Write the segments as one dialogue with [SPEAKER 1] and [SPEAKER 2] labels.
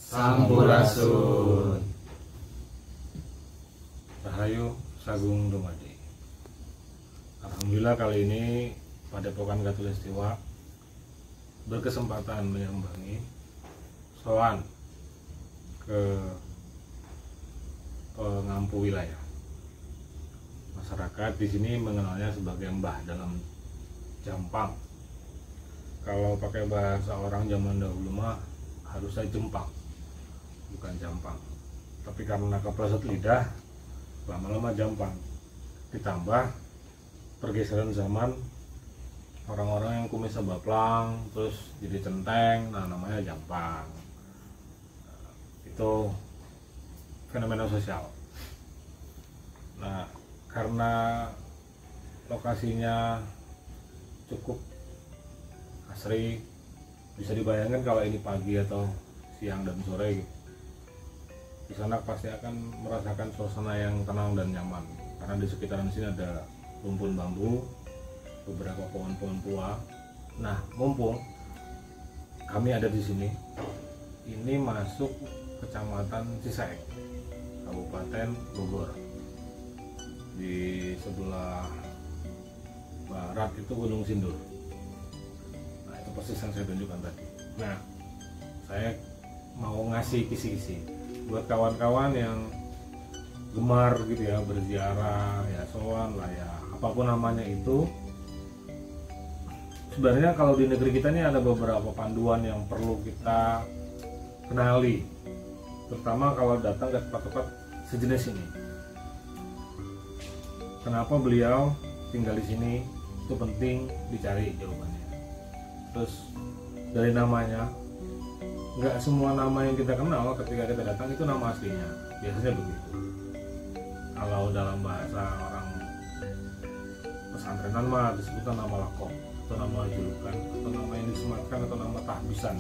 [SPEAKER 1] Sampurasun. Rahayu Sagung Dumadi. Alhamdulillah kali ini Padepokan Khatulistiwa berkesempatan menyambangi sowan ke pengampu wilayah. Masyarakat di sini mengenalnya sebagai Mbah dalam Jampang. Kalau pakai bahasa orang zaman dahulu mah harusnya Jempang, bukan Jampang. Tapi karena kepleset lidah, lama-lama Jampang. Ditambah pergeseran zaman, orang-orang yang kumisnya baplang terus jadi centeng, nah namanya Jampang. Itu fenomena sosial. Nah, karena lokasinya cukup asri, bisa dibayangkan kalau ini pagi atau siang dan sore, di sana pasti akan merasakan suasana yang tenang dan nyaman. Karena di sekitaran sini ada rumpun bambu, beberapa pohon-pohon tua. Nah, mumpung kami ada di sini, ini masuk Kecamatan Cisaek, Kabupaten Bogor. Di sebelah barat itu Gunung Sindur. Nah, itu persis yang saya tunjukkan tadi. Nah, saya mau ngasih kisi-kisi buat kawan-kawan yang gemar gitu ya, berziarah, ya sowan lah ya, apapun namanya itu. Sebenarnya kalau di negeri kita ini ada beberapa panduan yang perlu kita kenali, terutama kalau datang ke tempat-tempat sejenis ini. Kenapa beliau tinggal di sini, itu penting dicari jawabannya. Terus dari namanya, nggak semua nama yang kita kenal ketika kita datang itu nama aslinya, biasanya begitu. Kalau dalam bahasa orang pesantrenan mah disebutkan nama lakop, atau nama julukan, atau nama yang disematkan, atau nama tahbisan.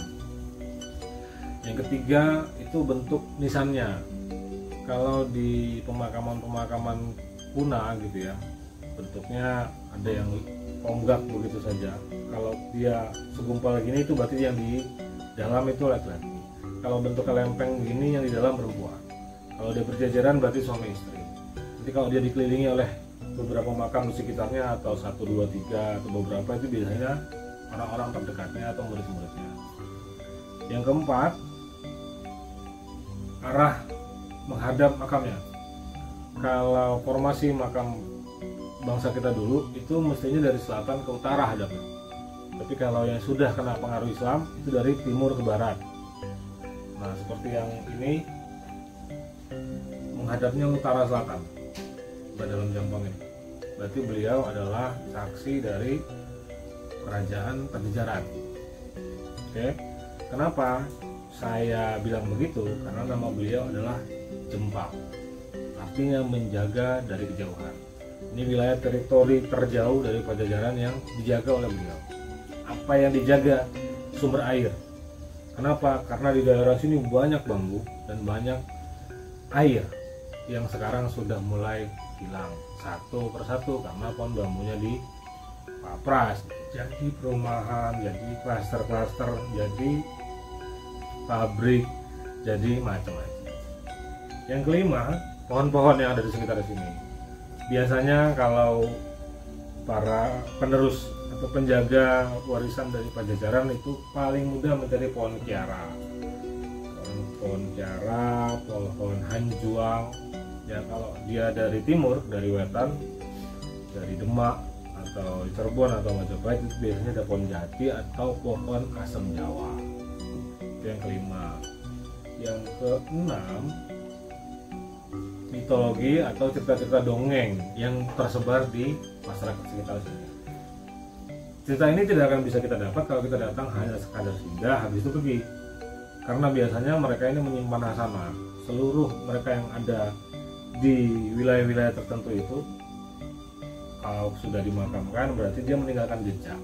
[SPEAKER 1] Yang ketiga itu bentuk nisannya. Kalau di pemakaman-pemakaman kuna gitu ya, bentuknya ada yang tonggak begitu saja. Kalau dia segumpal gini itu berarti yang di dalam itu laki-laki. Kalau bentuknya lempeng gini yang di dalam perempuan. Kalau dia berjajaran berarti suami istri. Nanti kalau dia dikelilingi oleh beberapa makam di sekitarnya, atau 1, 2, 3 atau beberapa, itu biasanya orang-orang terdekatnya atau murid-muridnya. Yang keempat, arah menghadap makamnya. Kalau formasi makam bangsa kita dulu itu mestinya dari selatan ke utara hadapnya. Tapi kalau yang sudah kena pengaruh Islam itu dari timur ke barat. Nah, seperti yang ini menghadapnya utara selatan, dalam Jampang ini. Berarti beliau adalah saksi dari kerajaan Pajajaran. Oke, kenapa saya bilang begitu? Karena nama beliau adalah Jempang, artinya menjaga dari kejauhan. Ini wilayah teritori terjauh dari Pajajaran yang dijaga oleh beliau. Apa yang dijaga? Sumber air. Kenapa? Karena di daerah sini banyak bambu dan banyak air yang sekarang sudah mulai hilang satu persatu karena pohon bambunya dipapras. Jadi perumahan, jadi klaster-klaster, jadi pabrik, jadi macam-macam. Yang kelima, pohon-pohon yang ada di sekitar sini. Biasanya kalau para penerus atau penjaga warisan dari Pajajaran itu paling mudah mencari pohon kiara. Pohon kiara, pohon hanjuang. Ya, kalau dia dari timur, dari wetan, dari Demak atau Cirebon atau Majapahit, itu biasanya ada pohon jati atau pohon asem Jawa. Itu yang kelima. Yang keenam, mitologi atau cerita-cerita dongeng yang tersebar di masyarakat sekitar sini. Cerita ini tidak akan bisa kita dapat kalau kita datang hanya sekadar singgah habis itu pergi. Karena biasanya mereka ini menyimpan hasanah. Seluruh mereka yang ada di wilayah-wilayah tertentu itu, kalau sudah dimakamkan berarti dia meninggalkan jejak.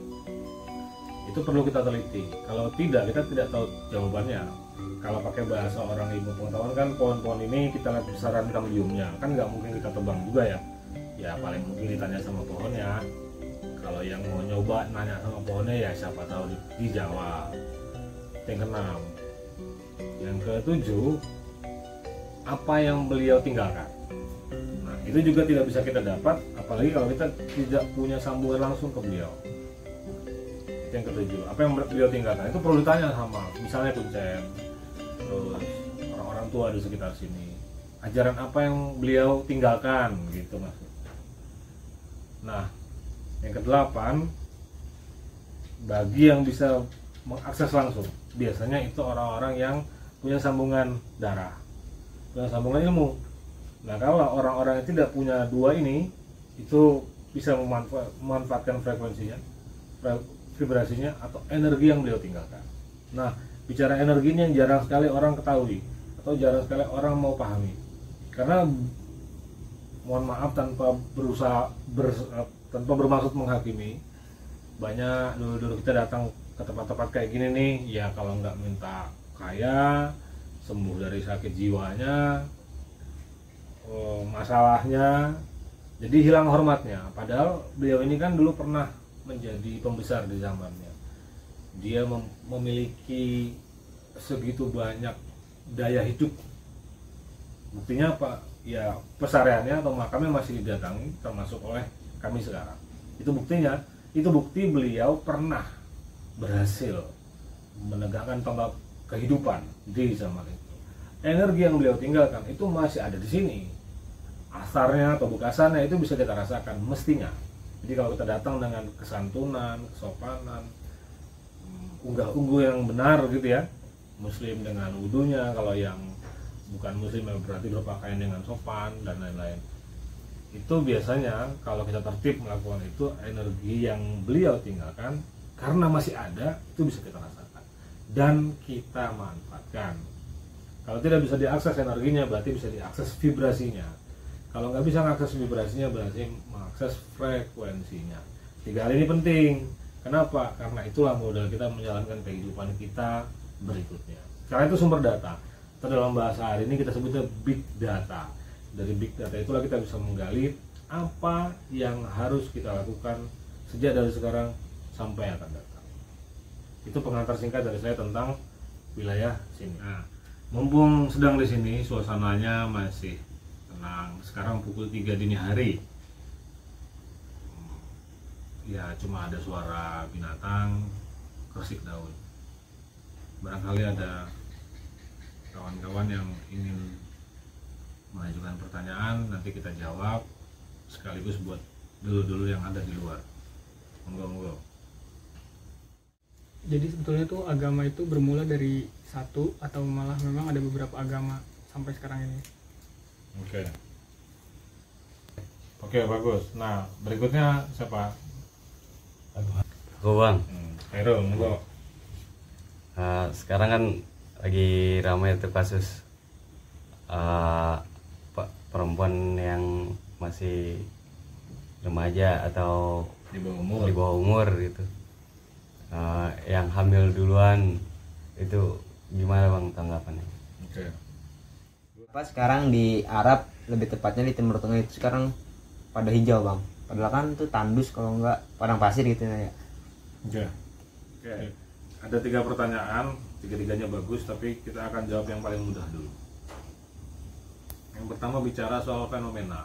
[SPEAKER 1] Itu perlu kita teliti. Kalau tidak, kita tidak tahu jawabannya. Kalau pakai bahasa orang ilmu pengetahuan kan, pohon-pohon ini kita lihat besaran kambiumnya, kan nggak mungkin kita tebang juga ya. Ya paling mungkin ditanya sama pohonnya. Kalau yang mau nyoba nanya sama pohonnya ya siapa tahu dijawab. Yang keenam, yang ketujuh, apa yang beliau tinggalkan. Nah, itu juga tidak bisa kita dapat, apalagi kalau kita tidak punya sambungan langsung ke beliau. Itu yang ketujuh, apa yang beliau tinggalkan itu perlu ditanya sama misalnya Kuncen, terus orang-orang tua di sekitar sini, ajaran apa yang beliau tinggalkan gitu maksud. Nah, yang kedelapan, bagi yang bisa mengakses langsung, biasanya itu orang-orang yang punya sambungan darah, punya sambungan ilmu. Nah, kalau orang-orang yang tidak punya dua ini, itu bisa memanfaatkan frekuensinya, vibrasinya, atau energi yang beliau tinggalkan. Nah, bicara energinya yang jarang sekali orang ketahui, atau jarang sekali orang mau pahami. Karena, mohon maaf tanpa tanpa bermaksud menghakimi, banyak dulu kita datang ke tempat-tempat kayak gini nih, ya kalau nggak minta kaya, sembuh dari sakit jiwanya, masalahnya jadi hilang hormatnya. Padahal beliau ini kan dulu pernah menjadi pembesar di zamannya, dia memiliki segitu banyak daya hidup. Buktinya apa? Ya pesariannya atau makamnya masih didatangi, termasuk oleh kami sekarang. Itu buktinya, itu bukti beliau pernah berhasil menegakkan tombak kehidupan di zaman itu. Energi yang beliau tinggalkan itu masih ada di sini. Asarnya atau bekasannya itu bisa kita rasakan mestinya. Jadi kalau kita datang dengan kesantunan, kesopanan, unggah-ungguh yang benar gitu ya, muslim dengan wudunya, kalau yang bukan muslim berarti berpakaian dengan sopan dan lain-lain. Itu biasanya kalau kita tertib melakukan itu, energi yang beliau tinggalkan karena masih ada, itu bisa kita rasakan dan kita manfaatkan. Kalau tidak bisa diakses energinya, berarti bisa diakses vibrasinya. Kalau nggak bisa mengakses vibrasinya, berarti mengakses frekuensinya. 3 hal ini penting. Kenapa? Karena itulah modal kita menjalankan kehidupan kita berikutnya. Karena itu sumber data. Atau dalam bahasa hari ini kita sebutnya big data. Dari big data itulah kita bisa menggali apa yang harus kita lakukan sejak dari sekarang sampai akan datang. Itu pengantar singkat dari saya tentang wilayah sini. Nah, mumpung sedang di sini, suasananya masih tenang. Sekarang pukul 3 dini hari. Ya, cuma ada suara binatang, kersik daun. Barangkali ada kawan-kawan yang ingin mengajukan pertanyaan, nanti kita jawab sekaligus buat dulu-dulu yang ada di luar. Monggo.
[SPEAKER 2] Jadi sebetulnya tuh agama itu bermula dari satu atau malah memang ada beberapa agama sampai sekarang ini?
[SPEAKER 1] Oke, bagus. Nah, berikutnya siapa?
[SPEAKER 3] Aku Bang.
[SPEAKER 1] Hero, monggo.
[SPEAKER 3] Sekarang kan lagi ramai itu kasus perempuan yang masih remaja atau
[SPEAKER 1] Di
[SPEAKER 3] bawah umur gitu, yang hamil duluan, itu gimana Bang tanggapannya?
[SPEAKER 1] Oke.
[SPEAKER 4] Pas sekarang di Arab, lebih tepatnya di Timur Tengah itu sekarang pada hijau Bang. Padahal kan tuh tandus kalau enggak padang pasir gitu ya.
[SPEAKER 1] Oke. Ada 3 pertanyaan, 3-tiganya bagus, tapi kita akan jawab yang paling mudah dulu. Yang pertama bicara soal fenomena.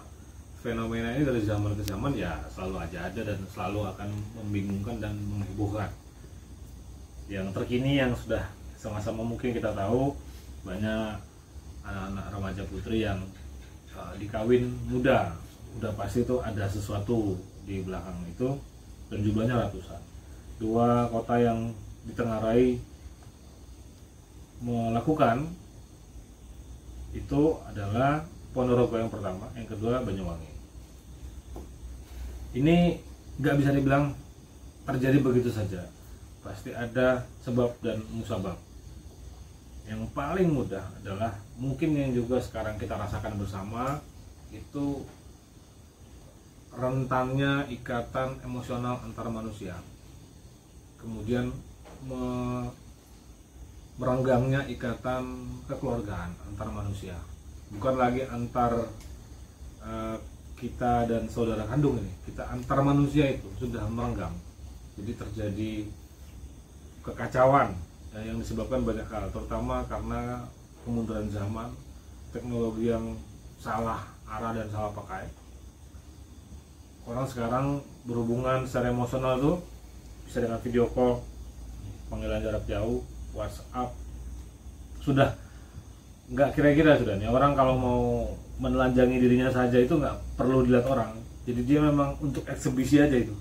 [SPEAKER 1] Fenomena ini dari zaman ke zaman ya selalu aja ada dan selalu akan membingungkan dan menghebohkan. Yang terkini yang sudah sama-sama mungkin kita tahu, banyak anak-anak remaja putri yang dikawin muda. Udah pasti itu ada sesuatu di belakang itu, dan jumlahnya ratusan. 2 kota yang ditengarai melakukan itu adalah Ponorogo yang pertama, yang kedua Banyuwangi. Ini nggak bisa dibilang terjadi begitu saja, pasti ada sebab dan musabab. Yang paling mudah adalah mungkin yang juga sekarang kita rasakan bersama, itu rentannya ikatan emosional antar manusia, kemudian merenggangnya ikatan kekeluargaan antar manusia, bukan lagi antar kita dan saudara kandung ini, kita antar manusia itu sudah merenggang. Jadi terjadi kekacauan yang disebabkan banyak hal, terutama karena kemunduran zaman, teknologi yang salah arah dan salah pakai. Orang sekarang berhubungan secara emosional tuh bisa dengan video call, panggilan jarak jauh, WhatsApp. Sudah nggak kira-kira sudah nih orang kalau mau menelanjangi dirinya saja itu nggak perlu dilihat orang. Jadi dia memang untuk eksebisi aja itu.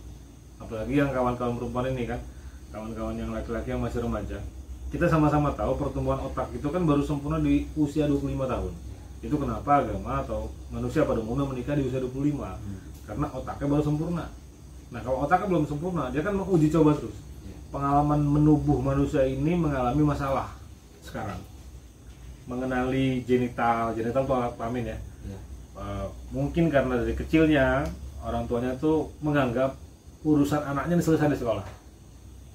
[SPEAKER 1] Apalagi yang kawan-kawan perempuan ini kan, kawan-kawan yang laki-laki yang masih remaja. Kita sama-sama tahu pertumbuhan otak itu kan baru sempurna di usia 25 tahun. Itu kenapa agama atau manusia pada umumnya menikah di usia 25. Karena otaknya baru sempurna. Nah kalau otaknya belum sempurna, dia kan menguji coba terus. Pengalaman menubuh manusia ini mengalami masalah sekarang. Mengenali genital itu alat kelamin ya. Mungkin karena dari kecilnya orang tuanya tuh menganggap urusan anaknya selesai di sekolah,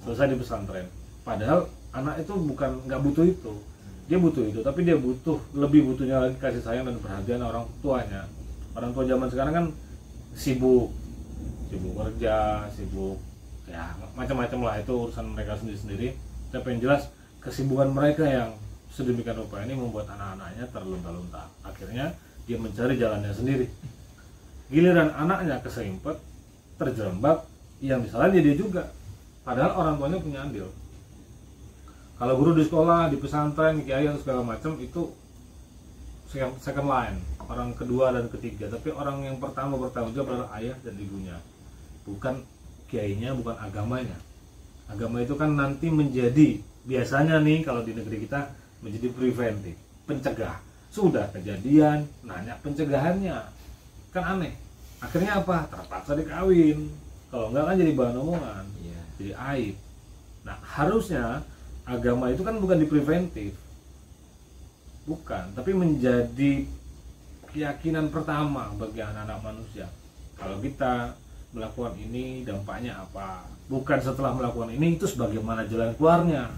[SPEAKER 1] selesai di pesantren. Padahal anak itu bukan nggak butuh itu, dia butuh itu, tapi dia lebih butuhnya lagi kasih sayang dan perhatian orang tuanya. Orang tua zaman sekarang kan sibuk kerja, sibuk ya macam-macam lah, itu urusan mereka sendiri-sendiri. Tapi yang jelas kesibukan mereka yang sedemikian rupa ini membuat anak-anaknya terlunta-lunta. Akhirnya dia mencari jalannya sendiri. Giliran anaknya keserimpet, terjerembab, yang misalnya dia juga. Padahal orang tuanya punya andil. Kalau guru di sekolah, di pesantren, kiai atau segala macam itu second line, orang kedua dan ketiga. Tapi orang yang pertama bertanggung jawab adalah ayah dan ibunya, bukan kiainya, bukan agamanya. Agama itu kan nanti menjadi, biasanya nih kalau di negeri kita menjadi preventif, pencegah. Sudah kejadian, nanya pencegahannya, kan aneh. Akhirnya apa? Terpaksa dikawin. Kalau enggak kan jadi bahan omongan, jadi aib. Nah harusnya agama itu kan bukan di preventif, bukan, tapi menjadi keyakinan pertama bagi anak-anak manusia. Kalau kita melakukan ini dampaknya apa, bukan setelah melakukan ini itu bagaimana jalan keluarnya.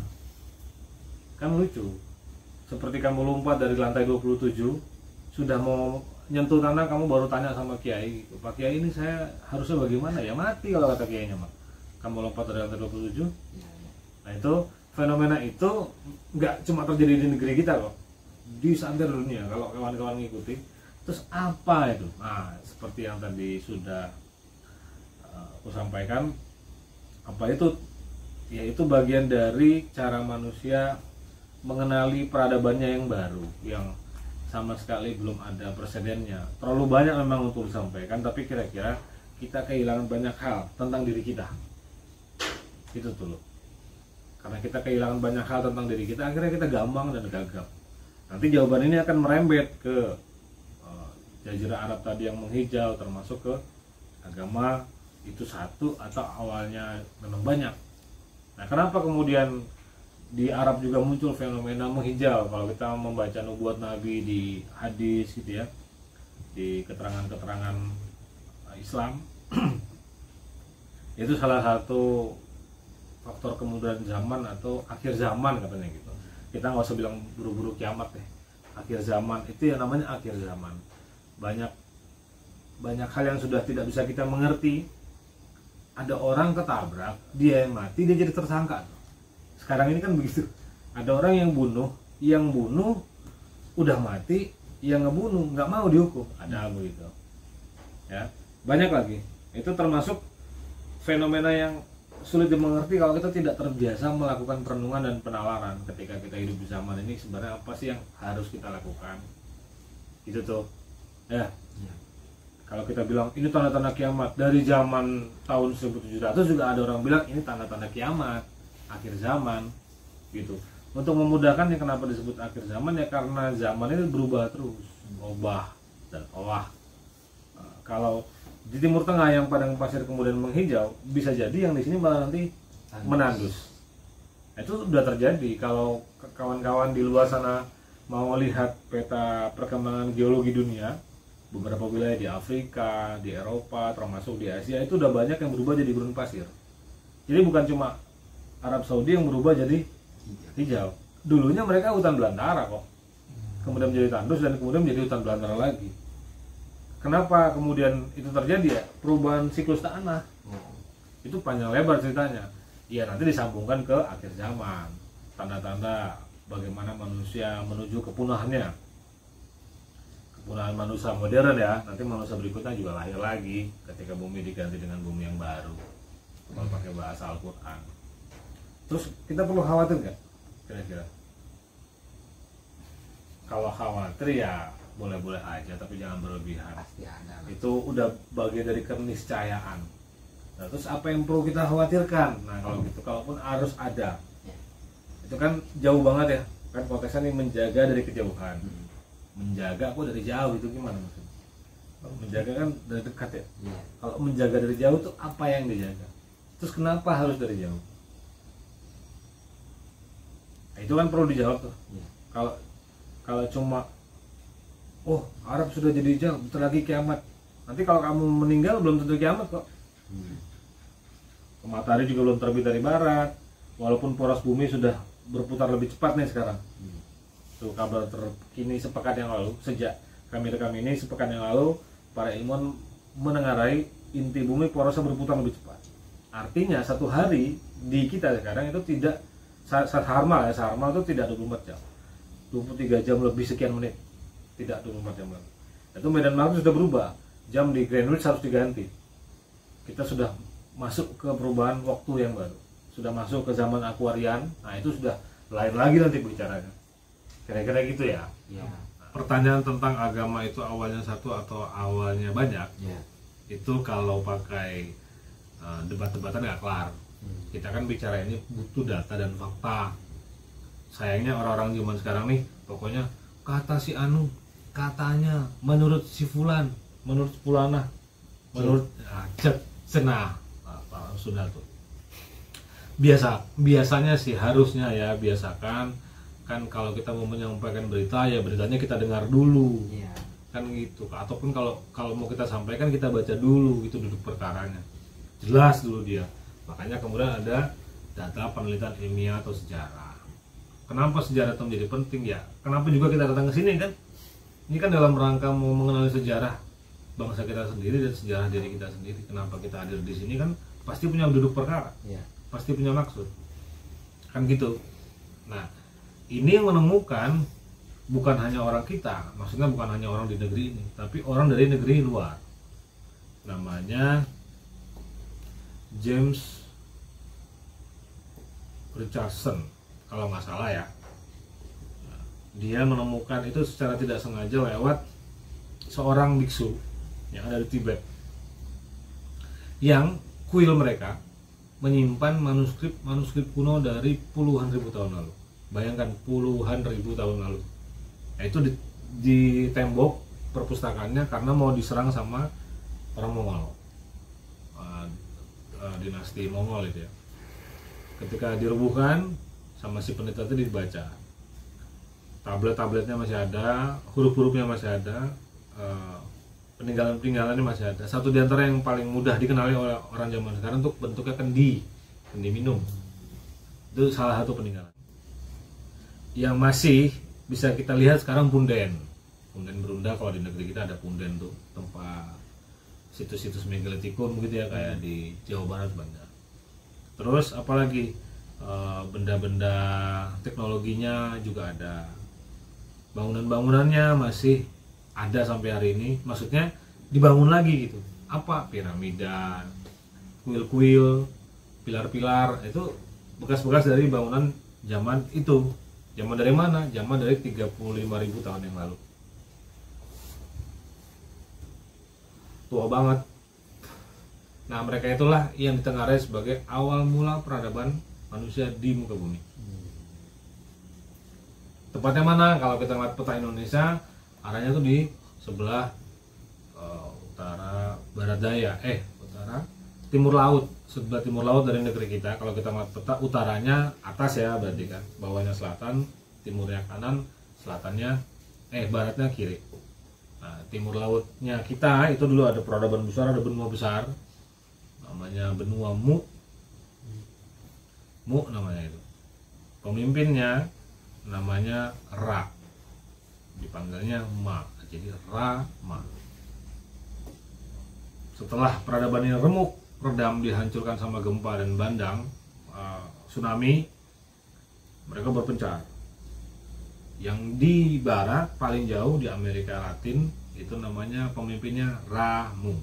[SPEAKER 1] Kan lucu, seperti kamu lompat dari lantai 27, sudah mau nyentuh tanah kamu baru tanya sama kiai, Pak Kiai ini saya harusnya bagaimana ya, mati kalau kata kiainya mah. Kamu lompat dari lantai 27. Nah itu fenomena itu nggak cuma terjadi di negeri kita kok, di seantero dunia kalau kawan-kawan ngikuti. Terus apa itu? Nah seperti yang tadi sudah aku sampaikan, apa itu? Ya itu bagian dari cara manusia mengenali peradabannya yang baru, yang sama sekali belum ada presidennya. Terlalu banyak memang untuk disampaikan, tapi kira-kira kita kehilangan banyak hal tentang diri kita. Itu tuh loh. Karena kita kehilangan banyak hal tentang diri kita, akhirnya kita gampang dan gagap. Nanti jawaban ini akan merembet ke jazirah Arab tadi yang menghijau, termasuk ke agama itu satu atau awalnya memang banyak. Nah kenapa kemudian di Arab juga muncul fenomena menghijau? Kalau kita membaca nubuat Nabi di hadis gitu ya, di keterangan-keterangan Islam, itu salah satu faktor kemunduran zaman atau akhir zaman katanya gitu. Kita nggak usah bilang buru-buru kiamat deh, akhir zaman itu yang namanya akhir zaman. Banyak hal yang sudah tidak bisa kita mengerti. Ada orang ketabrak, dia yang mati, dia jadi tersangka. Sekarang ini kan begitu. Ada orang yang bunuh udah mati, yang ngebunuh nggak mau dihukum. Ada begitu. Ya, banyak lagi. Itu termasuk fenomena yang sulit dimengerti kalau kita tidak terbiasa melakukan perenungan dan penalaran ketika kita hidup di zaman ini. Sebenarnya apa sih yang harus kita lakukan? Itu tuh. Ya. Kalau kita bilang ini tanda-tanda kiamat, dari zaman tahun 1700 juga ada orang bilang ini tanda-tanda kiamat, akhir zaman gitu. Untuk memudahkan ya kenapa disebut akhir zaman, ya karena zaman ini berubah terus, ubah dan olah. Kalau di Timur Tengah yang padang pasir kemudian menghijau, bisa jadi yang di sini malah nanti menandus. Itu sudah terjadi. Kalau kawan-kawan di luar sana mau lihat peta perkembangan geologi dunia, beberapa wilayah di Afrika, di Eropa, termasuk di Asia, itu udah banyak yang berubah jadi gurun pasir. Jadi bukan cuma Arab Saudi yang berubah jadi hijau. Dulunya mereka hutan belantara kok, kemudian menjadi tandus dan kemudian menjadi hutan belantara lagi. Kenapa kemudian itu terjadi ya? Perubahan siklus tanah. Itu panjang lebar ceritanya. Ya nanti disambungkan ke akhir zaman. Tanda-tanda bagaimana manusia menuju kepunahannya, kepunahan manusia modern ya. Nanti manusia berikutnya juga lahir lagi ketika bumi diganti dengan bumi yang baru, kalau pakai bahasa Al-Quran. Terus kita perlu khawatir nggak kira-kira? Kalau khawatir ya boleh-boleh aja, tapi jangan berlebihan.
[SPEAKER 4] Pasti ada.
[SPEAKER 1] Itu udah bagian dari keniscayaan. Nah, terus apa yang perlu kita khawatirkan? Nah, kalau gitu, kalaupun harus ada, itu kan jauh banget ya. Kan konteksnya nih menjaga dari kejauhan. Menjaga kok dari jauh itu gimana maksudnya? Kalau menjaga kan dari dekat ya. Kalau menjaga dari jauh tuh apa yang dijaga? Terus kenapa harus dari jauh? Nah, itu kan perlu dijawab tuh. Kalau cuma Arab sudah jadi jauh, bentar lagi kiamat. Nanti kalau kamu meninggal belum tentu kiamat kok. Matahari juga belum terbit dari barat, walaupun poros bumi sudah berputar lebih cepat nih sekarang. Tuh kabar terkini sepekan yang lalu, sejak kami rekam ini sepekan yang lalu, para ilmuwan menengarai inti bumi porosnya berputar lebih cepat. Artinya satu hari di kita sekarang itu tidak Saharmal itu tidak 24 jam, 23 jam lebih sekian menit, tidak 24 jam lagi. Itu medan magnet sudah berubah, jam di Greenwich harus diganti. Kita sudah masuk ke perubahan waktu yang baru, sudah masuk ke zaman Aquarian. Nah itu sudah lain lagi nanti bicaranya, kira-kira gitu ya. Pertanyaan tentang agama itu awalnya satu atau awalnya banyak, itu kalau pakai debat-debatan nggak kelar. Kita kan bicara ini butuh data dan fakta. Sayangnya orang-orang zaman sekarang nih, pokoknya kata si Anu, katanya, menurut si Fulan, menurut Fulana, menurut cenah apa sudah tuh. Biasanya sih harusnya ya, biasakan kan kalau kita mau menyampaikan berita ya beritanya kita dengar dulu. Kan gitu. Ataupun kalau mau kita sampaikan kita baca dulu gitu duduk perkaranya. Jelas dulu dia. Makanya kemudian ada data penelitian ilmiah atau sejarah. Kenapa sejarah itu menjadi penting ya? Kenapa juga kita datang ke sini kan? Ini kan dalam rangka mau mengenali sejarah bangsa kita sendiri dan sejarah diri kita sendiri. Kenapa kita hadir di sini kan? Pasti punya duduk perkara, pasti punya maksud, kan gitu. Nah, ini yang menemukan bukan hanya orang kita, maksudnya bukan hanya orang di negeri ini, tapi orang dari negeri luar. Namanya James Richardson kalau nggak salah ya. Dia menemukan itu secara tidak sengaja lewat seorang biksu yang ada di Tibet, yang kuil mereka menyimpan manuskrip kuno dari puluhan ribu tahun lalu. Bayangkan, puluhan ribu tahun lalu. Nah, itu di tembok perpustakaannya karena mau diserang sama orang Mongol, dinasti Mongol itu ya. Ketika dirobohkan sama si peneliti itu dibaca, tablet-tabletnya masih ada, huruf-hurufnya masih ada, peninggalan-peninggalannya masih ada. Satu di antara yang paling mudah dikenali oleh orang zaman sekarang untuk bentuknya kendi minum. Itu salah satu peninggalan yang masih bisa kita lihat sekarang. Punden Berunda, kalau di negeri kita ada Punden tuh, tempat situs-situs megalitikum gitu ya, kayak di Jawa Barat banyak. Terus apalagi benda-benda teknologinya juga ada, bangunan-bangunannya masih ada sampai hari ini, maksudnya dibangun lagi gitu. Apa, piramida, kuil-kuil, pilar-pilar, itu bekas-bekas dari bangunan zaman itu. Zaman dari mana? Zaman dari 35.000 tahun yang lalu. Tua banget. Nah, mereka itulah yang ditengarai sebagai awal mula peradaban manusia di muka bumi. Tepatnya mana? Kalau kita lihat peta Indonesia, arahnya tuh di sebelah utara barat daya, timur laut, sebelah timur laut dari negeri kita. Kalau kita lihat peta, utaranya atas ya berarti kan, bawahnya selatan, timurnya kanan, selatannya baratnya kiri. Nah, timur lautnya kita itu dulu ada peradaban besar, ada benua besar, namanya benua Mu namanya itu. Pemimpinnya namanya Ra, dipanggilnya Ma, jadi Rama. Setelah peradaban ini remuk, redam, dihancurkan sama gempa dan bandang, tsunami, mereka berpencar Yang di barat paling jauh di Amerika Latin itu namanya pemimpinnya Ramu.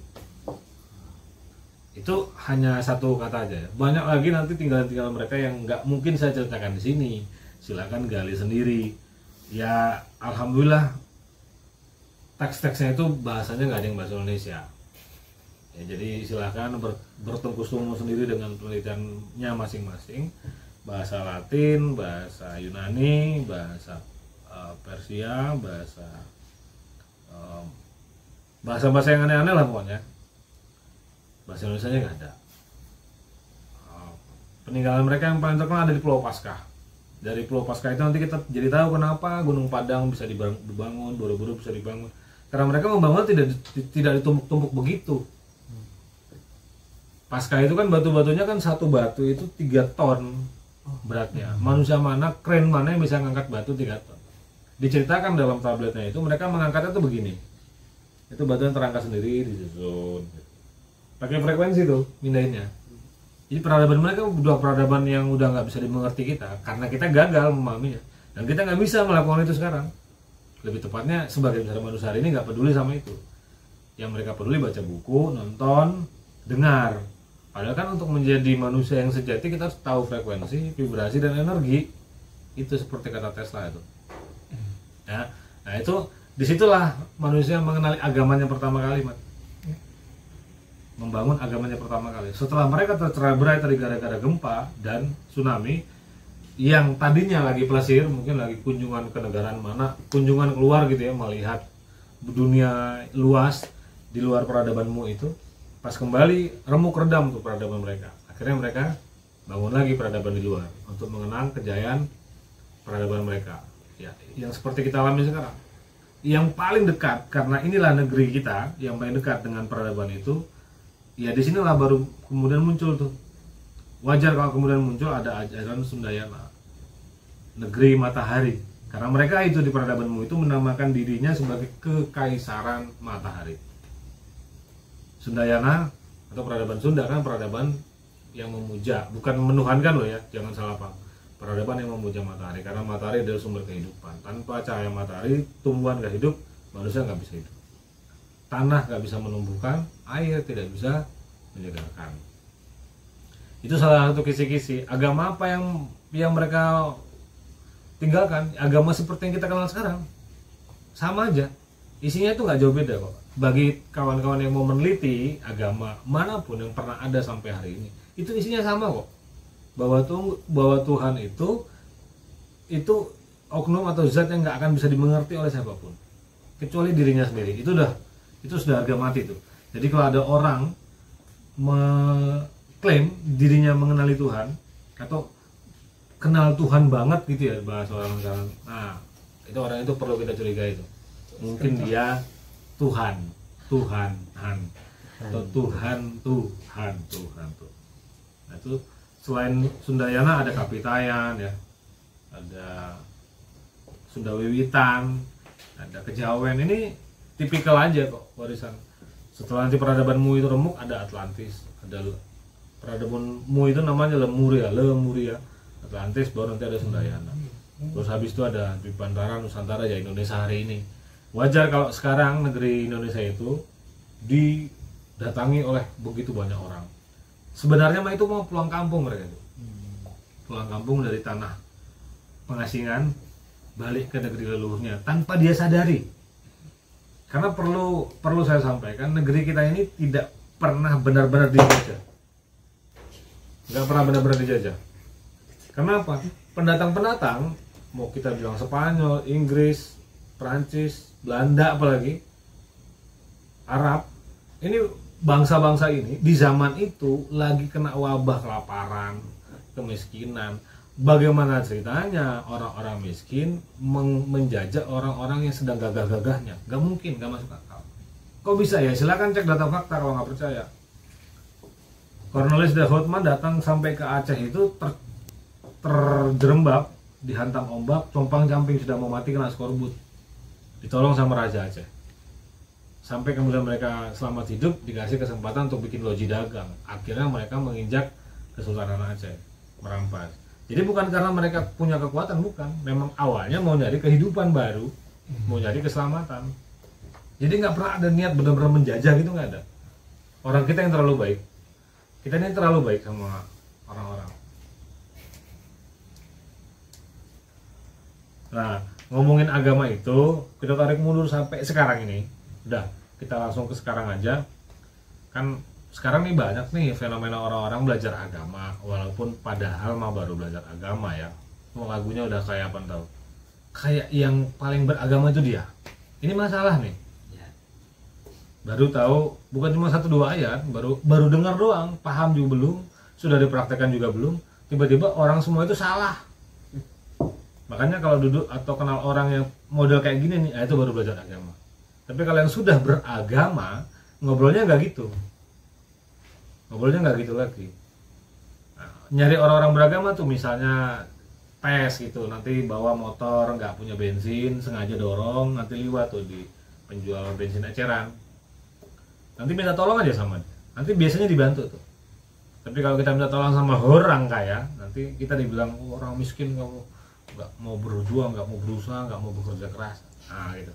[SPEAKER 1] Itu hanya satu kata aja ya. Banyak lagi nanti tinggalan-tinggalan mereka yang nggak mungkin saya ceritakan di sini. Silakan gali sendiri. Ya alhamdulillah teks-teksnya itu bahasanya nggak ada yang bahasa Indonesia. Ya, jadi silakan bertungkus-tungkus sendiri dengan penelitiannya masing-masing. Bahasa Latin, bahasa Yunani, bahasa Persia, bahasa-bahasa yang aneh-aneh lah pokoknya. Bahasa Indonesia nggak ada. Peninggalan mereka yang paling terkenal ada di Pulau Paskah. Dari Pulau Paskah itu nanti kita jadi tahu kenapa Gunung Padang bisa dibangun, Borobudur bisa dibangun. Karena mereka membangun tidak ditumpuk-tumpuk begitu. Paskah itu kan batu-batunya kan satu batu itu 3 ton beratnya. Manusia mana, keren mana yang bisa ngangkat batu 3 ton. Diceritakan dalam tabletnya itu mereka mengangkatnya tuh begini. Itu batu yang terangkat sendiri disusun. Pakai frekuensi tuh mindahinnya. Jadi peradaban mereka udah peradaban yang udah nggak bisa dimengerti kita karena kita gagal memahaminya dan kita nggak bisa melakukan itu sekarang. Lebih tepatnya sebagai manusia hari ini nggak peduli sama itu. Yang mereka peduli baca buku, nonton, dengar. Padahal kan untuk menjadi manusia yang sejati kita harus tahu frekuensi, vibrasi dan energi. Itu seperti kata Tesla itu. Ya, nah itu disitulah manusia mengenali agamanya pertama kali, Mat. Membangun agamanya pertama kali. Setelah mereka tercerai-berai tadi gara-gara gempa dan tsunami, yang tadinya lagi plesir, mungkin lagi kunjungan ke negara mana, kunjungan keluar gitu ya, melihat dunia luas di luar peradabanmu itu, pas kembali remuk redam tuh peradaban mereka. Akhirnya mereka bangun lagi peradaban di luar untuk mengenang kejayaan peradaban mereka. Ya, yang seperti kita alami sekarang. Yang paling dekat karena inilah negeri kita yang paling dekat dengan peradaban itu. Ya di sinilah baru kemudian muncul tuh. Wajar kalau kemudian muncul ada ajaran Sundayana, negeri matahari. Karena mereka itu di peradabanmu itu menamakan dirinya sebagai kekaisaran matahari. Sundayana atau peradaban Sunda kan peradaban yang memuja, bukan menuhankan loh ya, jangan salah paham. Peradaban yang memuja matahari karena matahari adalah sumber kehidupan. Tanpa cahaya matahari tumbuhan gak hidup, manusia nggak bisa hidup. Tanah nggak bisa menumbuhkan, air tidak bisa menyegarkan. Itu salah satu kisi-kisi. Agama apa yang mereka tinggalkan? Agama seperti yang kita kenal sekarang, sama aja. Isinya itu nggak jauh beda kok. Bagi kawan-kawan yang mau meneliti agama manapun yang pernah ada sampai hari ini, itu isinya sama kok. Bahwa Tuhan itu oknum atau zat yang nggak akan bisa dimengerti oleh siapapun, kecuali dirinya sendiri. Itu sudah harga mati tuh. Jadi kalau ada orang mengklaim dirinya mengenali Tuhan atau kenal Tuhan banget gitu ya bahasa orang sekarang, nah itu orang itu perlu kita curigai itu. Mungkin dia Tuhan atau Tuhan tuh. Nah itu selain Sundayana ada Kapitayan ya, ada Sunda Wiwitan, ada Kejawen. Ini tipikal aja kok warisan. Setelah nanti peradabanmu itu remuk, ada Atlantis, ada peradabanmu itu namanya Lemuria, Atlantis, baru nanti ada Sundayana. Terus habis itu ada di Bantara, Nusantara ya Indonesia hari ini. Wajar kalau sekarang negeri Indonesia itu didatangi oleh begitu banyak orang. Sebenarnya mah itu mau pulang kampung mereka itu. Pulang kampung dari tanah pengasingan balik ke negeri leluhurnya tanpa dia sadari. Karena perlu saya sampaikan, negeri kita ini tidak pernah benar-benar dijajah. Nggak pernah benar-benar dijajah. Kenapa? Pendatang-pendatang, mau kita bilang Spanyol, Inggris, Prancis, Belanda apalagi, Arab, ini bangsa-bangsa ini di zaman itu lagi kena wabah kelaparan, kemiskinan. Bagaimana ceritanya orang-orang miskin menjajah orang-orang yang sedang gagah-gagahnya? Gak mungkin, gak masuk akal. Kok bisa ya? Silakan cek data fakta kalau nggak percaya. Cornelis de Houtman datang sampai ke Aceh itu terjerembab, dihantam ombak, compang-camping sudah mau mati kena skorbut. Ditolong sama Raja Aceh. Sampai kemudian mereka selamat hidup, dikasih kesempatan untuk bikin loji dagang. Akhirnya mereka menginjak Kesultanan Aceh, merampas. Jadi bukan karena mereka punya kekuatan, bukan. Memang awalnya mau nyari kehidupan baru, mau nyari keselamatan. Jadi nggak pernah ada niat benar-benar menjajah gitu, nggak ada. Orang kita yang terlalu baik. Kita ini terlalu baik sama orang-orang. Nah, ngomongin agama itu, kita tarik mundur sampai sekarang ini. Udah, kita langsung ke sekarang aja. Kan sekarang nih banyak nih fenomena orang-orang belajar agama, walaupun padahal mah baru belajar agama ya. Mau lagunya udah kayak apa tau? Kayak yang paling beragama itu dia. Ini masalah nih. Baru tahu, bukan cuma 1-2 ayat, baru dengar doang, paham juga belum, sudah dipraktekkan juga belum. Tiba-tiba orang semua itu salah. Makanya kalau duduk atau kenal orang yang model kayak gini nih, itu baru belajar agama. Tapi kalau yang sudah beragama, ngobrolnya nggak gitu. Ngobrolnya nggak gitu lagi. Nah, nyari orang-orang beragama tuh misalnya tes gitu, nanti bawa motor nggak punya bensin, sengaja dorong, nanti liwat tuh di penjual bensin eceran. Nanti minta tolong aja sama dia. Nanti biasanya dibantu tuh. Tapi kalau kita minta tolong sama orang kaya, nanti kita dibilang orang miskin, kamu nggak mau berjuang, nggak mau berusaha, nggak mau bekerja keras. Nah gitu.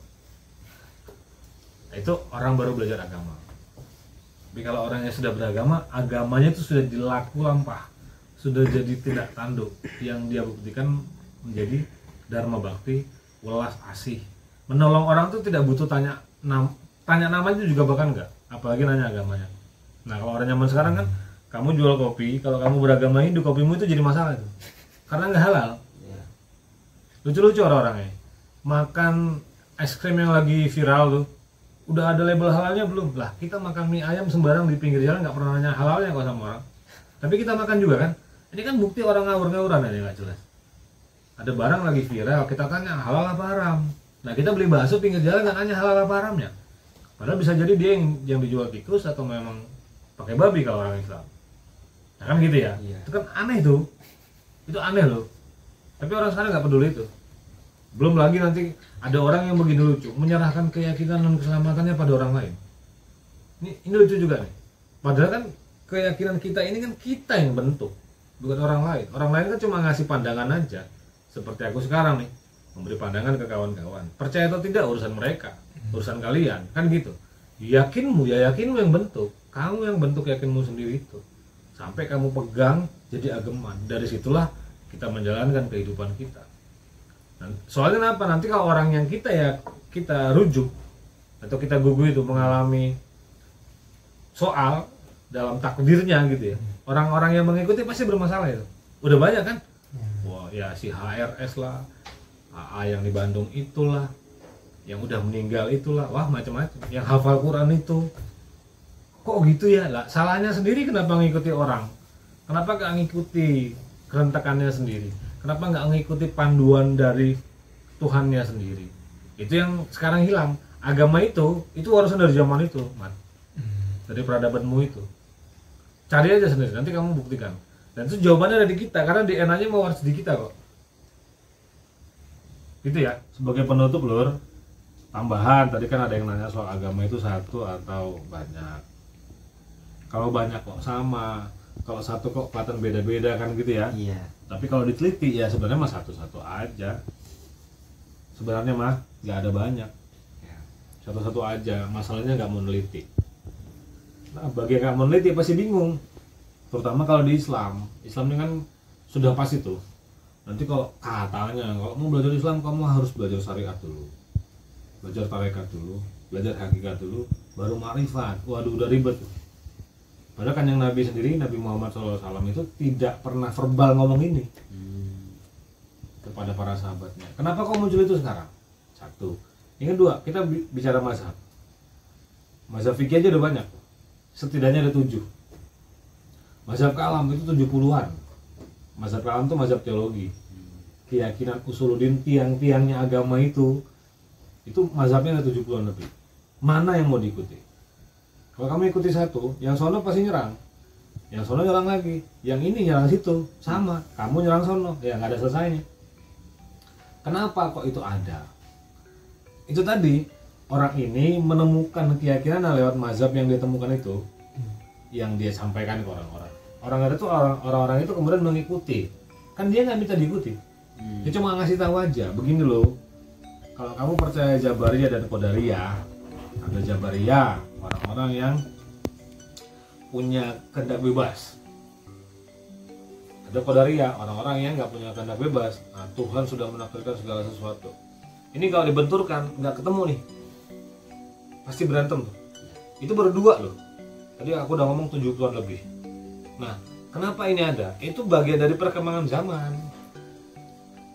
[SPEAKER 1] Nah, itu orang baru belajar agama. Tapi kalau orang yang sudah beragama, agamanya itu sudah dilaku lampah, sudah jadi tindak tanduk yang dia buktikan menjadi dharma bakti, welas asih. Menolong orang itu tidak butuh tanya nama itu juga bahkan enggak, apalagi nanya agamanya. Nah kalau orang zaman sekarang kan, kamu jual kopi, kalau kamu beragama Hindu, kopimu itu jadi masalah itu, karena nggak halal. Lucu-lucu orang-orangnya, makan es krim yang lagi viral tuh, udah ada label halalnya belum? Lah kita makan mie ayam sembarang di pinggir jalan, nggak pernah nanya halalnya kok sama orang. Tapi kita makan juga kan? Ini kan bukti orang ngawur-ngawuran aja nggak jelas. Ada barang lagi viral, kita tanya halal apa haram. Nah kita beli bakso pinggir jalan nggak nanya halal apa haramnya. Padahal bisa jadi dia yang dijual tikus atau memang pakai babi kalau orang Islam. Nah kan gitu ya. Itu kan aneh tuh. Itu aneh loh. Tapi orang sekarang nggak peduli itu. Belum lagi nanti ada orang yang begini lucu, menyerahkan keyakinan dan keselamatannya pada orang lain. Ini lucu juga nih. Padahal kan keyakinan kita ini kan kita yang bentuk, bukan orang lain. Orang lain kan cuma ngasih pandangan aja. Seperti aku sekarang nih, memberi pandangan ke kawan-kawan. Percaya atau tidak urusan mereka, urusan kalian, kan gitu. Yakinmu ya yakinmu yang bentuk. Kamu yang bentuk yakinmu sendiri itu. Sampai kamu pegang jadi ageman. Dari situlah kita menjalankan kehidupan kita. Soalnya kenapa? Nanti kalau orang yang kita rujuk atau kita gugu itu mengalami soal dalam takdirnya gitu ya, orang-orang yang mengikuti pasti bermasalah itu. Udah banyak kan? Wah ya si HRS lah, AA yang di Bandung itulah, yang udah meninggal itulah, wah macam-macam. Yang hafal Quran itu, kok gitu ya? Lah salahnya sendiri kenapa ngikuti orang? Kenapa gak ngikuti kerentakannya sendiri? Kenapa nggak mengikuti panduan dari Tuhannya sendiri? Itu yang sekarang hilang. Agama itu warisan dari zaman itu, Man. Dari peradabanmu itu. Cari aja sendiri, nanti kamu buktikan. Dan itu jawabannya ada di kita, karena DNA-nya mewaris di kita kok. Gitu ya. Sebagai penutup lur, tambahan tadi kan ada yang nanya soal agama itu satu atau banyak. Kalau banyak kok sama, kalau satu kok kelihatan beda-beda kan gitu ya.
[SPEAKER 4] Iya.
[SPEAKER 1] Tapi kalau diteliti ya sebenarnya mah satu-satu aja. Sebenarnya mah nggak ada banyak. Satu-satu aja. Masalahnya nggak mau neliti. Nah, bagi yang nggak mau neliti pasti bingung. Terutama kalau di Islam. Islam ini kan sudah pasti tuh. Nanti kalau katanya kalau mau belajar Islam kamu harus belajar syariat dulu, belajar tarekat dulu, belajar hakikat dulu, baru ma'rifat. Waduh udah ribet tuh. Padahal kan yang Nabi sendiri, Nabi Muhammad SAW itu tidak pernah verbal ngomong ini kepada para sahabatnya. Kenapa kok muncul itu sekarang? Satu. Yang kedua, kita bicara mazhab. Mazhab fikih aja udah banyak. Setidaknya ada 7. Mazhab kalam itu 70-an. Mazhab kalam itu mazhab teologi. Keyakinan usuluddin, tiang-tiangnya agama itu mazhabnya ada 70-an lebih. Mana yang mau diikuti? Kalau kamu ikuti satu, yang sono pasti nyerang. Yang sono nyerang lagi. Yang ini nyerang situ. Sama, kamu nyerang sono. Ya nggak ada selesainya. Kenapa kok itu ada? Itu tadi, orang ini menemukan keyakinan lewat mazhab yang dia temukan itu, yang dia sampaikan ke orang-orang. Orang itu kemudian mengikuti kan dia nggak minta diikuti. Dia cuma ngasih tahu aja, begini loh. Kalau kamu percaya Jabariyah dan Qadariyah, ada Jabariyah, orang-orang yang punya kehendak bebas. Ada Qadariyah, orang-orang yang nggak punya kehendak bebas. Nah, Tuhan sudah menakdirkan segala sesuatu. Ini kalau dibenturkan nggak ketemu nih, pasti berantem tuh. Itu baru 2 loh. Tadi aku udah ngomong 70-an lebih. Nah, kenapa ini ada? Itu bagian dari perkembangan zaman.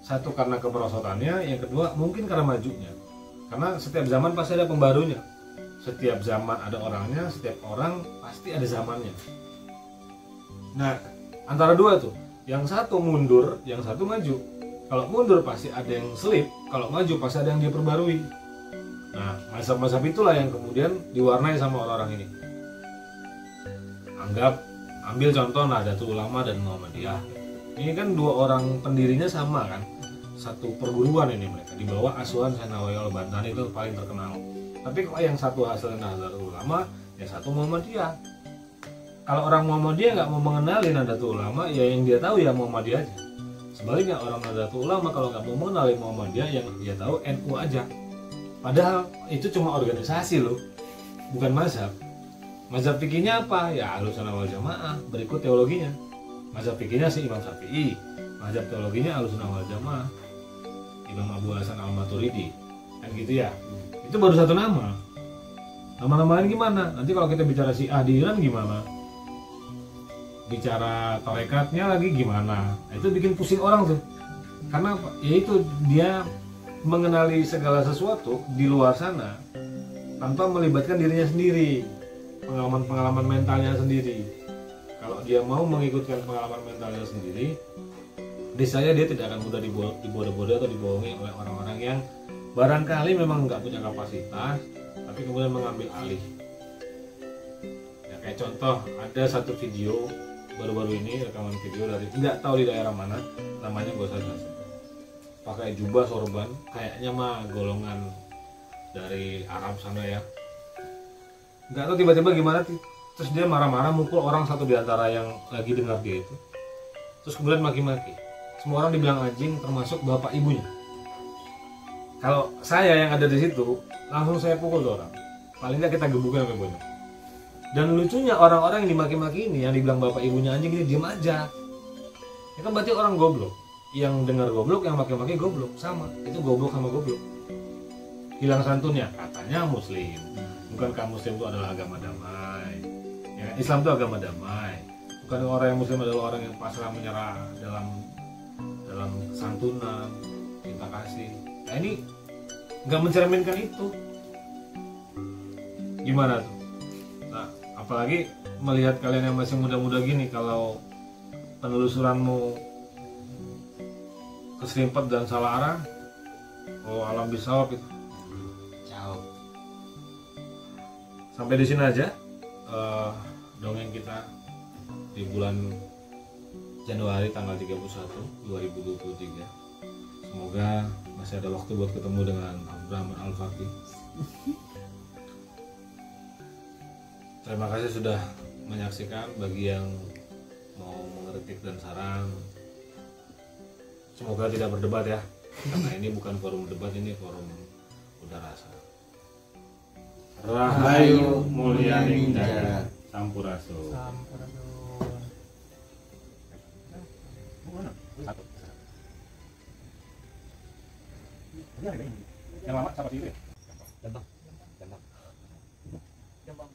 [SPEAKER 1] Satu karena kemerosotannya, yang kedua mungkin karena majunya. Karena setiap zaman pasti ada pembarunya. Setiap zaman ada orangnya, setiap orang pasti ada zamannya. Nah, antara 2 tuh, yang satu mundur, yang satu maju. Kalau mundur pasti ada yang selip, kalau maju pasti ada yang dia perbarui. Nah, mazhab-mazhab itulah yang kemudian diwarnai sama orang-orang ini. Ambil contoh Nahdlatul Ulama dan Muhammadiyah. Ini kan 2 orang pendirinya sama kan, satu perguruan ini mereka, di bawah asuhan Syekh Nawawi Al-Bantani itu paling terkenal. Tapi kok yang satu hasilnya Nahdlatul Ulama, yang satu Muhammadiyah. Kalau orang Muhammadiyah nggak mau mengenali Nahdlatul Ulama, ya yang dia tahu ya Muhammadiyah aja. Sebaliknya orang Nahdlatul Ulama kalau nggak mau mengenali Muhammadiyah, yang dia tahu NU aja. Padahal itu cuma organisasi loh, bukan mazhab. Mazhab fikihnya apa? Ya Ahlussunnah wal Jamaah. Berikut teologinya. Mazhab fikihnya si Imam Syafi'i. Mazhab teologinya Ahlussunnah wal Jamaah, Imam Abu Hasan Al-Maturidi. Kan gitu ya. Itu baru satu nama. Nama-nama lain gimana? Nanti kalau kita bicara Syiah di Iran gimana? Bicara tarekatnya lagi gimana? Nah, itu bikin pusing orang tuh. Karena ya itu dia mengenali segala sesuatu di luar sana tanpa melibatkan dirinya sendiri, pengalaman-pengalaman mentalnya sendiri. Kalau dia mau mengikutkan pengalaman mentalnya sendiri, niscaya dia tidak akan mudah dibodoh-bodoh atau dibohongi oleh orang-orang yang barangkali memang nggak punya kapasitas, tapi kemudian mengambil alih. Ya, kayak contoh, ada satu video baru-baru ini, rekaman video dari nggak tahu di daerah mana, namanya gue saja. Pakai jubah sorban, kayaknya mah golongan dari Arab sana ya. Nggak tahu tiba-tiba gimana, terus dia marah-marah mukul orang satu di antara yang lagi dengar dia itu. Terus kemudian maki-maki. Semua orang dibilang anjing, termasuk bapak ibunya. Kalau saya yang ada di situ, langsung saya pukul tuh orang. Paling nggak kita gebukin sampai bonyok. Dan lucunya orang-orang yang dimaki-maki ini, yang dibilang bapak ibunya anjing ini diem aja. Itu kan berarti orang goblok. Yang dengar goblok, yang maki-maki goblok, sama. Itu goblok sama goblok. Hilang santunnya, katanya Muslim. Bukankah Muslim itu adalah agama damai? Ya, Islam itu agama damai. Bukan orang yang Muslim adalah orang yang pasrah menyerah dalam santunan, cinta kasih. Nah ini nggak mencerminkan itu. Gimana tuh? Nah, apalagi melihat kalian yang masih muda-muda gini, kalau penelusuranmu keserimpet dan salah arah, oh alam bisawab itu.
[SPEAKER 4] Ciao.
[SPEAKER 1] Sampai di sini aja dongeng kita di bulan Januari tanggal 31 2023. Semoga masih ada waktu buat ketemu dengan Abdurrahman Al-Faqih. Terima kasih sudah menyaksikan. Bagi yang mau mengkritik dan saran, semoga tidak berdebat ya, karena ini bukan forum debat, ini forum udah rasa. Rahayu Mulyaning Jagat Sampurasun. Yang lama siapa sih itu ya?
[SPEAKER 4] Gampang.
[SPEAKER 1] Gampang.